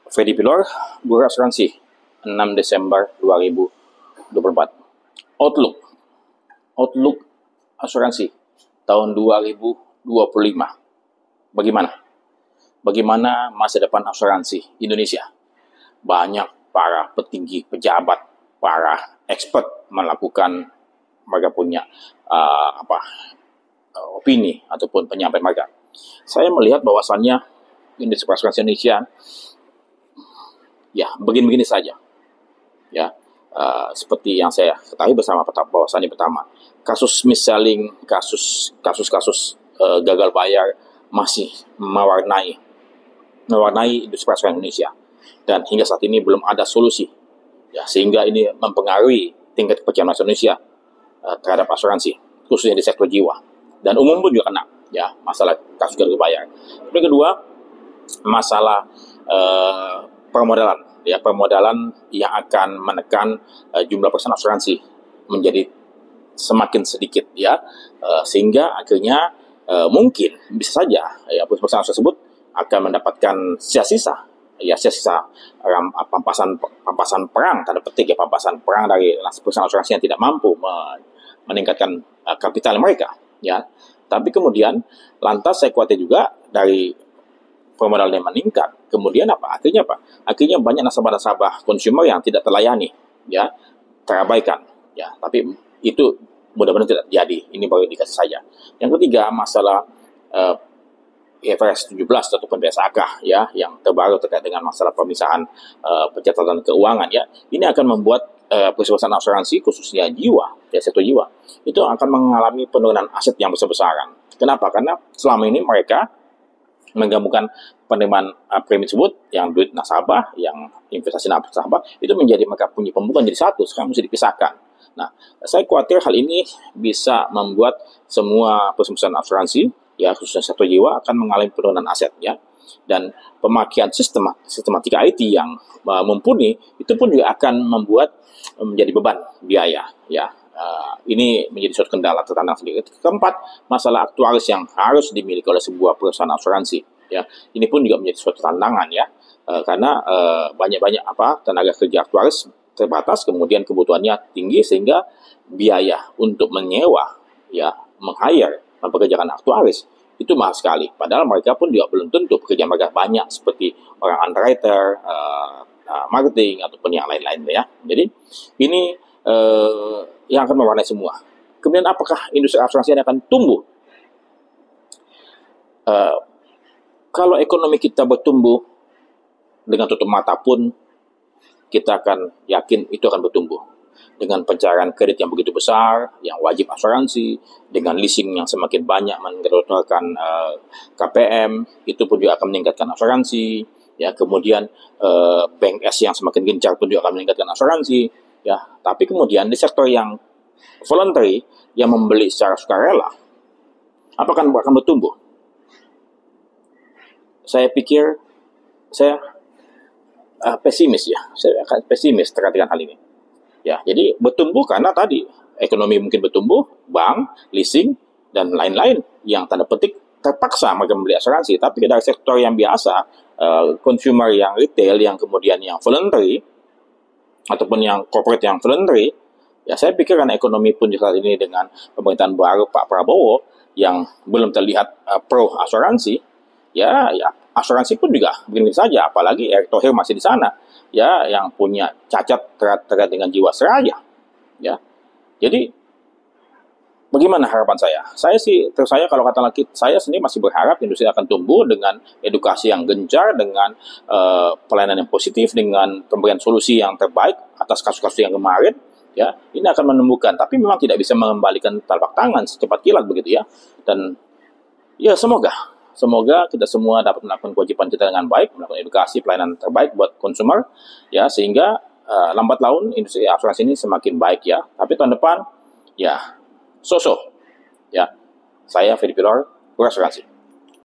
Fedi Pilor, Guru Asuransi, 6 Desember 2024. Outlook asuransi tahun 2025. Bagaimana masa depan asuransi Indonesia? Banyak para petinggi, pejabat, para expert melakukan, mereka punya opini ataupun penyampaian mereka. Saya melihat bahwasannya industri asuransi Indonesia ya begini-begini saja. Ya, seperti yang saya ketahui bersama bahwasannya pertama, kasus mis-selling, kasus gagal bayar masih mewarnai industri asuransi Indonesia, dan hingga saat ini belum ada solusi. Ya, sehingga ini mempengaruhi tingkat kepercayaan Indonesia terhadap asuransi, khususnya di sektor jiwa, dan umum pun juga kena. Ya, masalah kasus gagal bayar. Yang kedua, masalah permodalan. Ya, permodalan yang akan menekan jumlah perusahaan asuransi menjadi semakin sedikit, ya, sehingga akhirnya mungkin bisa saja ya perusahaan tersebut akan mendapatkan sisa-sisa pampasan perang, tanda petik ya, pampasan perang dari perusahaan asuransi yang tidak mampu meningkatkan kapital mereka, ya. Tapi kemudian lantas saya khawatir juga dari permodalan yang meningkat, kemudian akhirnya akhirnya banyak nasabah konsumer yang tidak terlayani, ya, terabaikan, ya. Tapi itu mudah-mudahan tidak terjadi. Ini baru indikasi saja. Yang ketiga, masalah IFRS 17 ataupun BSAK, ya, yang terbaru terkait dengan masalah pemisahan pencatatan keuangan, ya. Ini akan membuat perusahaan asuransi khususnya jiwa, ya, sektor jiwa, itu akan mengalami penurunan aset yang besar-besaran. Kenapa? Karena selama ini mereka menggabungkan penerimaan premi tersebut, yang duit nasabah, yang investasi nasabah, itu menjadi mereka punya pembukaan jadi satu, sekarang mesti dipisahkan. Nah, saya khawatir hal ini bisa membuat semua perusahaan asuransi, ya, khususnya sektor jiwa, akan mengalami penurunan aset, ya. Dan pemakaian sistematika IT yang mumpuni itu pun juga akan membuat menjadi beban biaya, ya. Ini menjadi suatu kendala tertandang sendiri. Keempat, masalah aktuaris yang harus dimiliki oleh sebuah perusahaan asuransi, ya. Ini pun juga menjadi suatu tantangan, ya, karena banyak tenaga kerja aktuaris terbatas, kemudian kebutuhannya tinggi, sehingga biaya untuk menyewa, ya, meng-hire, mempekerjakan aktuaris itu mahal sekali. Padahal mereka pun juga belum tentu pekerjaan mereka banyak seperti orang underwriter, marketing ataupun yang lain-lain, ya. Jadi ini yang akan mewarnai semua. Kemudian apakah industri asuransi ini akan tumbuh? Kalau ekonomi kita bertumbuh dengan tutup mata pun, kita akan yakin itu akan bertumbuh. Dengan pencairan kredit yang begitu besar, yang wajib asuransi, dengan leasing yang semakin banyak menggelontorkan KPM, itu pun juga akan meningkatkan asuransi. Ya, kemudian bank S yang semakin gencar pun juga akan meningkatkan asuransi. Ya, tapi kemudian di sektor yang voluntary, yang membeli secara sukarela, apakah akan bertumbuh? Saya pikir saya pesimis, ya. Saya akan pesimis terkait dengan hal ini. Ya, jadi bertumbuh karena tadi ekonomi mungkin bertumbuh, bank, leasing, dan lain-lain yang tanda petik terpaksa mereka membeli asuransi. Tapi dari sektor yang biasa, consumer yang retail, yang kemudian yang voluntary, ataupun yang corporate yang voluntary, ya, saya pikir karena ekonomi pun saat ini dengan pemerintahan baru Pak Prabowo yang belum terlihat pro asuransi, ya asuransi pun juga begini saja, apalagi Erick Thohir masih di sana, ya, yang punya cacat terkait dengan jiwasraya, ya. Jadi bagaimana harapan saya? Terus saya kalau kata lagi, saya sendiri masih berharap industri akan tumbuh dengan edukasi yang gencar, dengan pelayanan yang positif, dengan pemberian solusi yang terbaik atas kasus-kasus yang kemarin, ya. Ini akan menemukan, tapi memang tidak bisa mengembalikan telapak tangan secepat kilat begitu, ya. Dan ya semoga kita semua dapat melakukan kewajiban kita dengan baik, melakukan edukasi pelayanan terbaik buat konsumer, ya, sehingga lambat laun industri asuransi ini semakin baik, ya. Tapi tahun depan, ya, ya. Saya Fedi Pilor, Guru Asuransi.